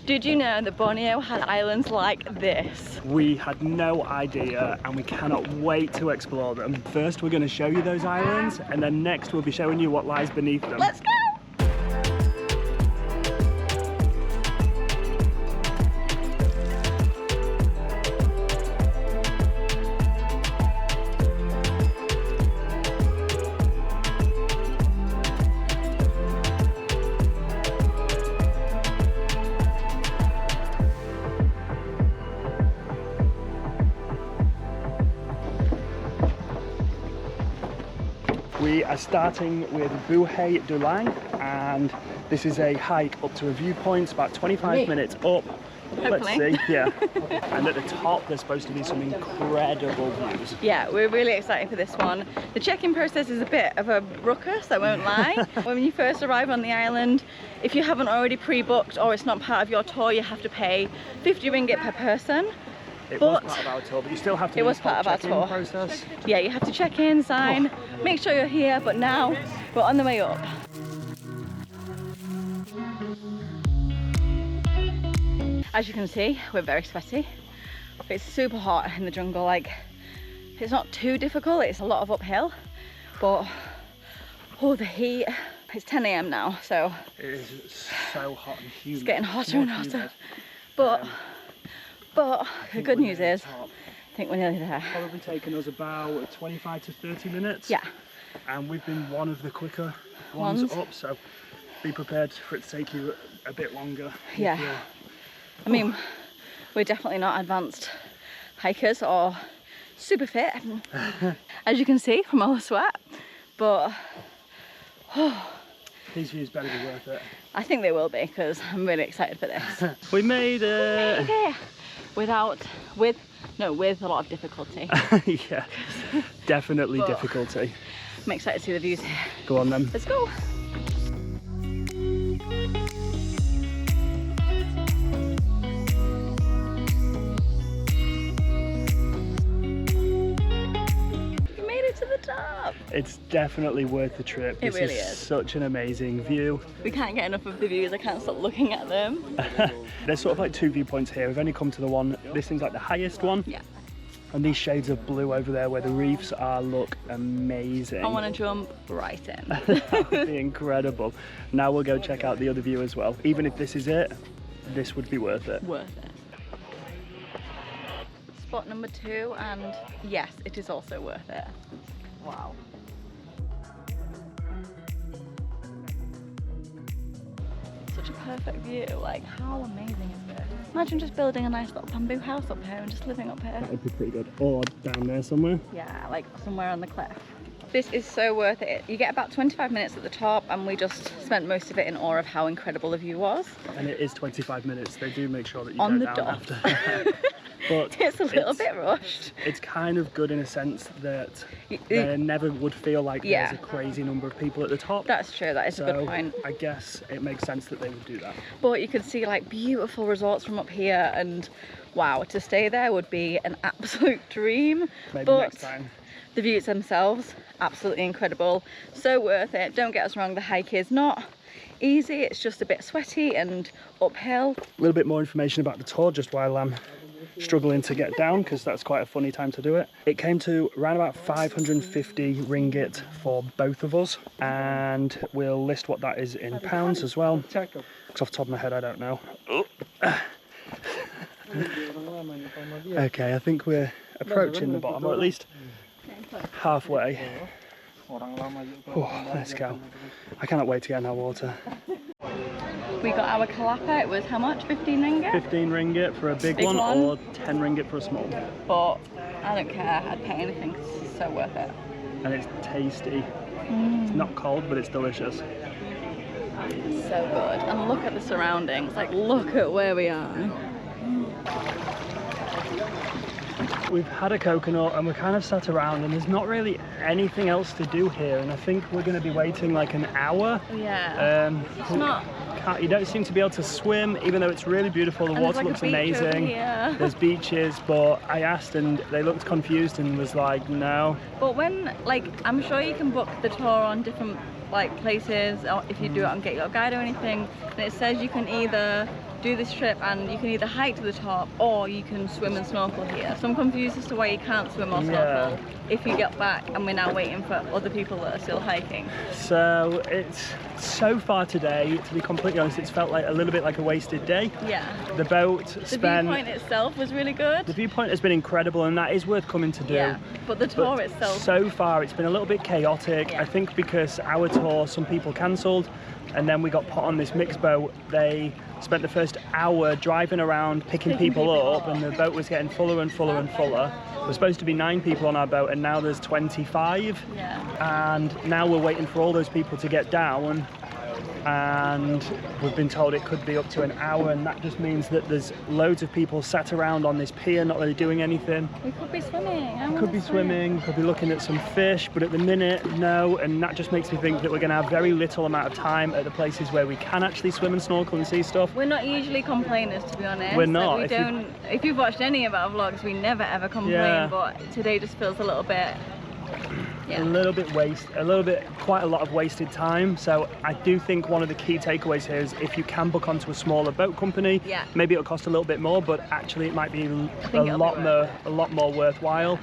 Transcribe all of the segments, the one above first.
Did you know that Borneo had islands like this? We had no idea and we cannot wait to explore them. First we're going to show you those islands and then next we'll be showing you what lies beneath them. Let's go! We are starting with Buah Dulang and this is a hike up to a viewpoint, about 25 minutes up. Hopefully. Let's see, yeah. And at the top there's supposed to be some incredible views. Yeah, we're really excited for this one. The check-in process is a bit of a ruckus, I won't lie. When you first arrive on the island, if you haven't already pre-booked or it's not part of your tour, you have to pay 50 ringgit per person. It was part of our tour, but you still have to do the check-in process. Yeah, you have to check in, sign, make sure you're here, but now we're on the way up. As you can see, we're very sweaty. It's super hot in the jungle, like, it's not too difficult, it's a lot of uphill, but, oh, the heat. It's 10 AM now, so. It is so hot and humid. It's getting hotter and hotter. But the good news is, I think we're nearly there. Probably taken us about 25 to 30 minutes. Yeah. And we've been one of the quicker ones up, so be prepared for it to take you a bit longer. Yeah. I mean, we're definitely not advanced hikers or super fit, as you can see from all the sweat, but these views better be worth it. I think they will be, because I'm really excited for this. We made it! Okay. With a lot of difficulty. Yeah, definitely difficulty. I'm excited to see the views here. Go on then. Let's go. We made it to the top. It's definitely worth the trip. It really is is. Such an amazing view. We can't get enough of the views. I can't stop looking at them. There's sort of like two viewpoints here. We've only come to the one, this seems like the highest one. Yeah. And these shades of blue over there where the reefs are look amazing. I want to jump right in. That would be incredible. Now we'll go check out the other view as well. Even if this is it, this would be worth it. Worth it. Spot number 2, and yes, it is also worth it. Wow. Such a perfect view. Like, how amazing is this? Imagine just building a nice little bamboo house up here and just living up here. That would be pretty good. Or down there somewhere. Yeah, like somewhere on the cliff. This is so worth it. You get about 25 minutes at the top, and we just spent most of it in awe of how incredible the view was. And it is 25 minutes. They do make sure that you On go the down dot. after. But it's a little bit rushed. It's kind of good in a sense that there never would feel like there's a crazy number of people at the top. That's true, that is a good point. I guess it makes sense that they would do that. But you could see like beautiful resorts from up here, and wow, to stay there would be an absolute dream. Maybe next time. The views themselves, absolutely incredible. So worth it. Don't get us wrong, the hike is not easy, it's just a bit sweaty and uphill. A little bit more information about the tour just while I'm struggling to get down, because that's quite a funny time to do it. It came to around about 550 ringgit for both of us, and we'll list what that is in pounds as well, because off the top of my head I don't know. Okay, I think we're approaching the bottom, or at least halfway. Oh, let's go. I cannot wait to get in that water. We got our kalapa, it was how much? 15 ringgit? 15 ringgit for a big one, or 10 ringgit for a small. But I don't care, I'd pay anything, it's so worth it. And it's tasty. It's not cold, but it's delicious. So good. And look at the surroundings, like look at where we are. We've had a coconut and we're kind of sat around, and there's not really anything else to do here, and I think we're going to be waiting like an hour. Yeah. It's not. You don't seem to be able to swim, even though it's really beautiful. The water looks amazing. There's beaches, but I asked and they looked confused and was like, no. But when, like, I'm sure you can book the tour on different like places, or if you do it on Get Your Guide or anything, and it says you can either do this trip and you can either hike to the top or you can swim and snorkel here. So I'm confused as to why you can't swim or snorkel if you get back and we're now waiting for other people that are still hiking. So it's so far today, to be completely honest, it's felt like a little bit like a wasted day. Yeah. The boat spent... The viewpoint itself was really good. The viewpoint has been incredible and that is worth coming to do. Yeah, but the tour itself... So far it's been a little bit chaotic. Yeah. I think because our tour, some people cancelled and then we got put on this mixed boat. They spent the first hour driving around picking people up and the boat was getting fuller and fuller and fuller. There were supposed to be 9 people on our boat and now there's 25. Yeah. And now we're waiting for all those people to get down and we've been told it could be up to an hour, and that just means that there's loads of people sat around on this pier not really doing anything. We could be swimming. Could be swimming, could be looking at some fish, but at the minute, no, and that just makes me think that we're going to have very little amount of time at the places where we can actually swim and snorkel and see stuff. We're not usually complainers, to be honest. We're not. Like, if you've watched any of our vlogs, we never ever complain, but today just feels a little bit... Yeah. Quite a lot of wasted time. So I do think one of the key takeaways here is if you can book onto a smaller boat company, maybe it'll cost a little bit more, but actually it might be a lot more worthwhile.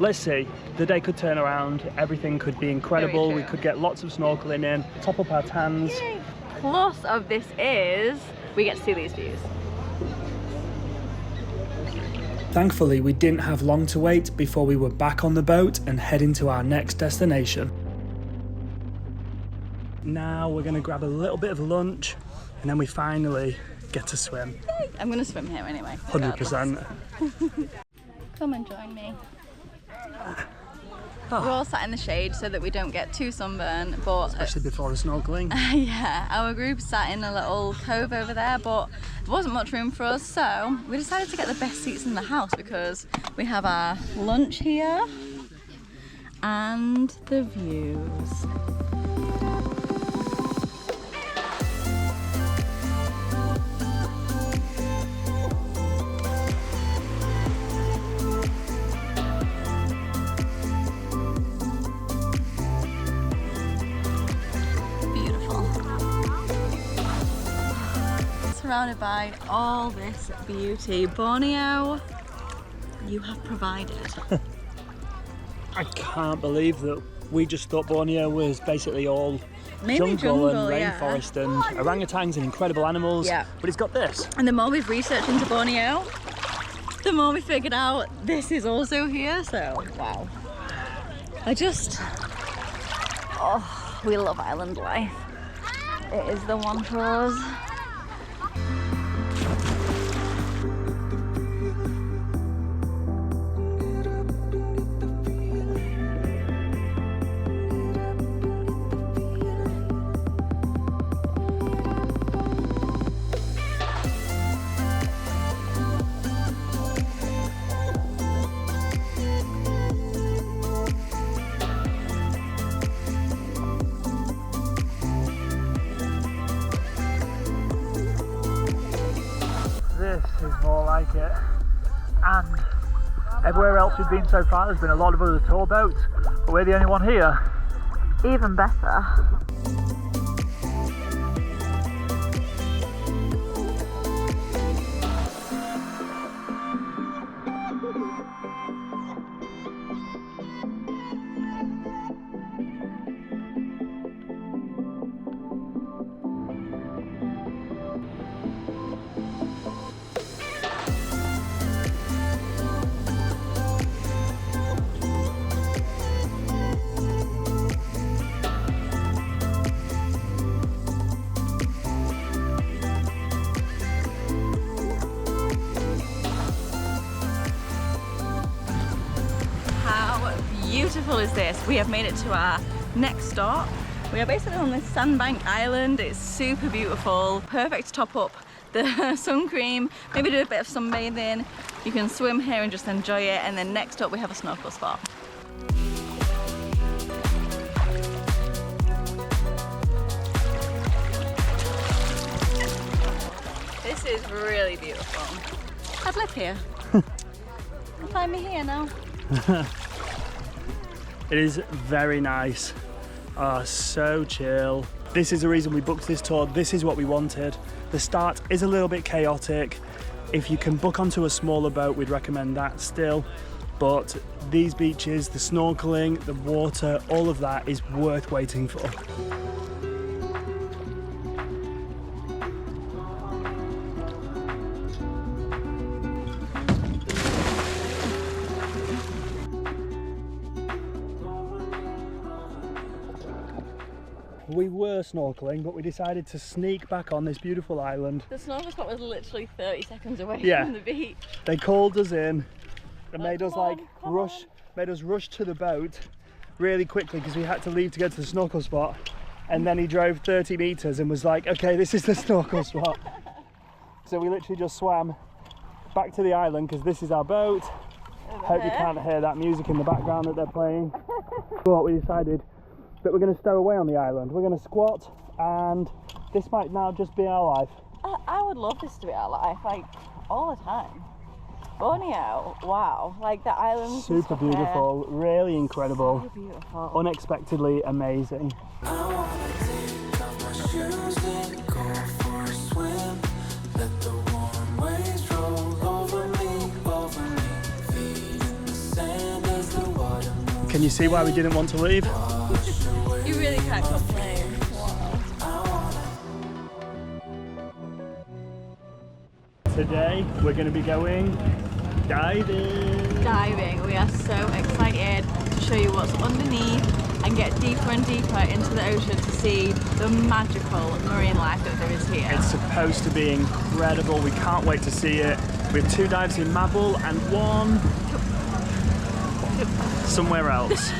Let's see, the day could turn around, everything could be incredible, we could get lots of snorkeling in, top up our tans. Yay. Plus of this is we get to see these views. Thankfully, we didn't have long to wait before we were back on the boat and heading to our next destination. Now we're going to grab a little bit of lunch and then we finally get to swim. I'm going to swim here anyway. 100%. Come and join me. We're all sat in the shade so that we don't get too sunburned, but especially before the snorkeling. yeah, our group sat in a little cove over there, but there wasn't much room for us, so we decided to get the best seats in the house because we have our lunch here and the views. Surrounded by all this beauty. Borneo, you have provided. I can't believe that we just thought Borneo was basically all mainly jungle and rainforest and orangutans and incredible animals, but it's got this. And the more we've researched into Borneo, the more we figured out this is also here, so wow. We love island life. It is the one for us. This is more like it. And everywhere else we've been so far, there's been a lot of other tour boats, but we're the only one here. Even better. Beautiful is this? We have made it to our next stop. We are basically on this sandbank island. It's super beautiful, perfect to top up the sun cream, maybe do a bit of sunbathing. You can swim here and just enjoy it, and then next up we have a snorkel spot. This is really beautiful. I'd live here. You'll find me here now. It is very nice. So chill. This is the reason we booked this tour. This is what we wanted. The start is a little bit chaotic. If you can book onto a smaller boat, we'd recommend that still. But these beaches, the snorkeling, the water, all of that is worth waiting for. We were snorkeling, but we decided to sneak back on this beautiful island. The snorkel spot was literally 30 seconds away from the beach. They called us in and made us come rush to the boat really quickly because we had to leave to go to the snorkel spot. And then he drove 30 meters and was like, okay, this is the snorkel spot. So we literally just swam back to the island because this is our boat. Hope you can't hear that music in the background that they're playing. But we decided that we're going to stow away on the island. We're going to squat, and this might now just be our life. I would love this to be our life, like all the time. Borneo, wow, like the islands. Super beautiful, really incredible. So beautiful. Unexpectedly amazing. I wanna take off my shoes and go for a swim. Let the warm waves roll over me, feet in the sand as the water moves. Can you see why we didn't want to leave? You really can't complain. Wow. Today we're going to be going diving. Diving. We are so excited to show you what's underneath and get deeper and deeper into the ocean to see the magical marine life that there is here. It's supposed to be incredible. We can't wait to see it. We have 2 dives in Mabel and 1 somewhere else.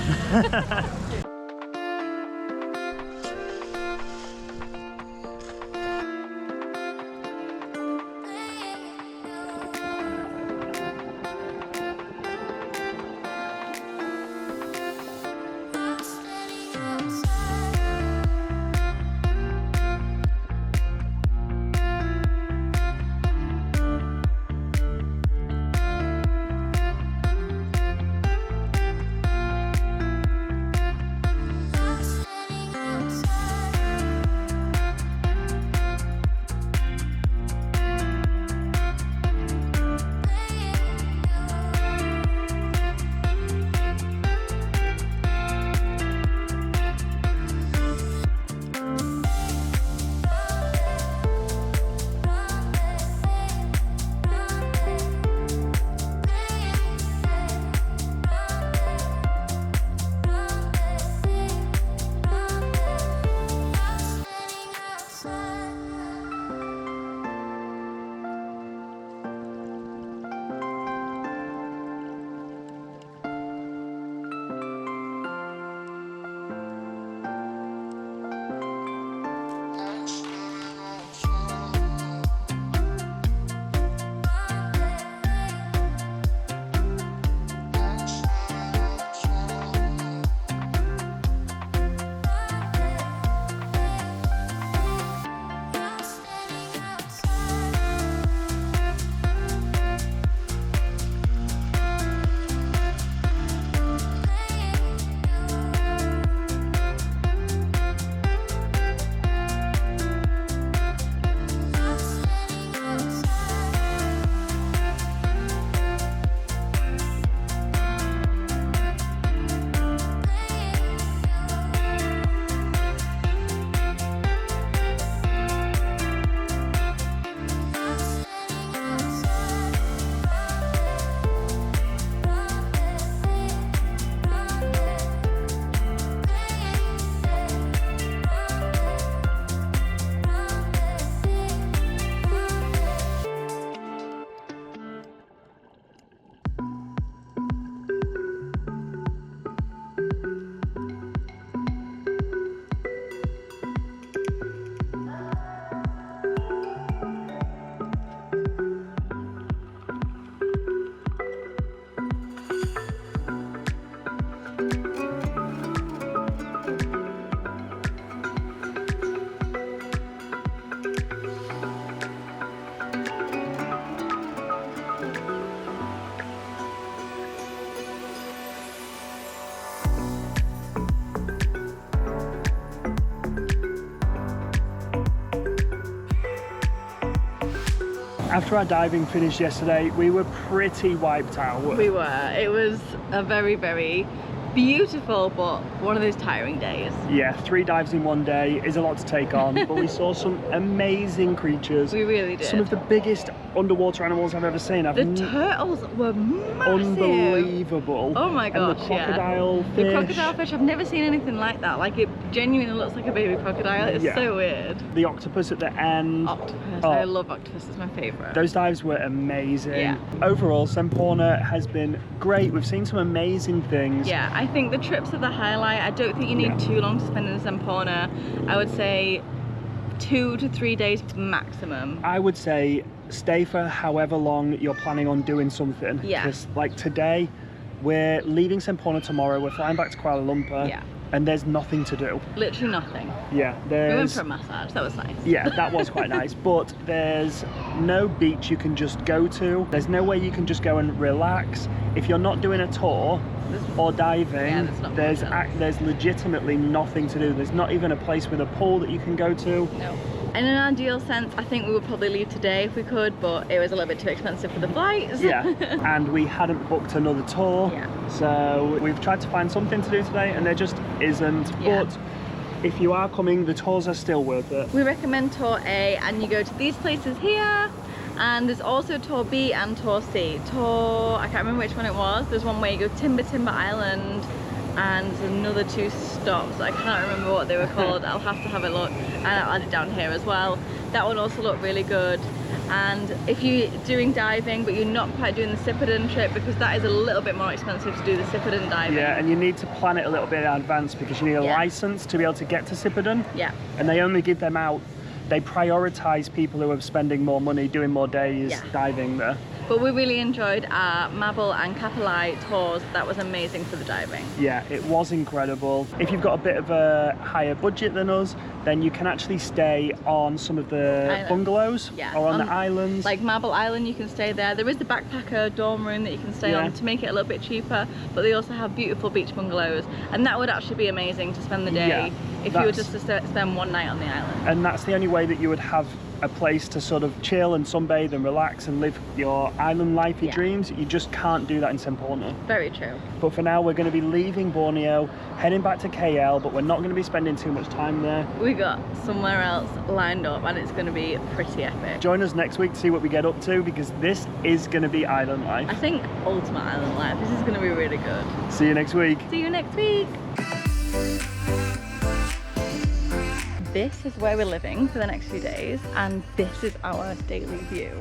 After our diving finished yesterday, we were pretty wiped out. We were. It was a very, very beautiful, but one of those tiring days. Yeah, 3 dives in one day is a lot to take on, but we saw some amazing creatures. We really did. Some of the biggest underwater animals I've ever seen. The turtles were massive. Unbelievable. Oh my gosh, and the crocodile fish. The crocodile fish, I've never seen anything like that. Like, it genuinely looks like a baby crocodile. It's so weird. The octopus at the end. Octopus. Oh. I love octopus. It's my favourite. Those dives were amazing. Yeah. Overall, Semporna has been great. We've seen some amazing things. Yeah, I think the trips are the highlight. I don't think you need too long to spend in Semporna. I would say 2 to 3 days maximum. I would say stay for however long you're planning on doing something. Yeah. Because like today, we're leaving Semporna tomorrow. We're flying back to Kuala Lumpur. Yeah. And there's nothing to do. Literally nothing. Yeah, We went there's... for a massage. That was nice. Yeah, that was quite nice. But there's no beach you can just go to. There's no way you can just go and relax. If you're not doing a tour or diving, there's legitimately nothing to do. There's not even a place with a pool that you can go to. No. In an ideal sense, I think we would probably leave today if we could, but it was a little bit too expensive for the flights. Yeah, and we hadn't booked another tour. Yeah. So we've tried to find something to do today and there just isn't. Yeah. But if you are coming, the tours are still worth it. We recommend Tour A, and you go to these places here. And there's also Tour B and Tour C. I can't remember which one it was. There's one where you go Timber Island, and there's another 2 stops. I can't remember what they were called. I'll have to have a look, and I'll add it down here as well. That one also looked really good. And if you're doing diving but you're not quite doing the Sipperden trip, because that is a little bit more expensive to do the Sipperden diving. Yeah, and you need to plan it a little bit in advance because you need a license to be able to get to Sipperden. Yeah. And they only give them out, they prioritise people who are spending more money, doing more days diving there. But we really enjoyed our Mabel and Kapalai tours. That was amazing for the diving. Yeah, it was incredible. If you've got a bit of a higher budget than us, then you can actually stay on some of the bungalows or on the islands. Like Mabel Island, you can stay there. There is the backpacker dorm room that you can stay on to make it a little bit cheaper, but they also have beautiful beach bungalows, and that would actually be amazing to spend the day if you were just to spend one night on the island. And that's the only way that you would have a place to sort of chill and sunbathe and relax and live your island lifey dreams. You just can't do that in Semporna. Very true. But for now, we're going to be leaving Borneo, heading back to KL, but we're not going to be spending too much time there. We got somewhere else lined up, and it's going to be pretty epic. Join us next week to see what we get up to, because this is going to be island life. I think ultimate island life. This is going to be really good. See you next week. See you next week. This is where we're living for the next few days, and this is our daily view.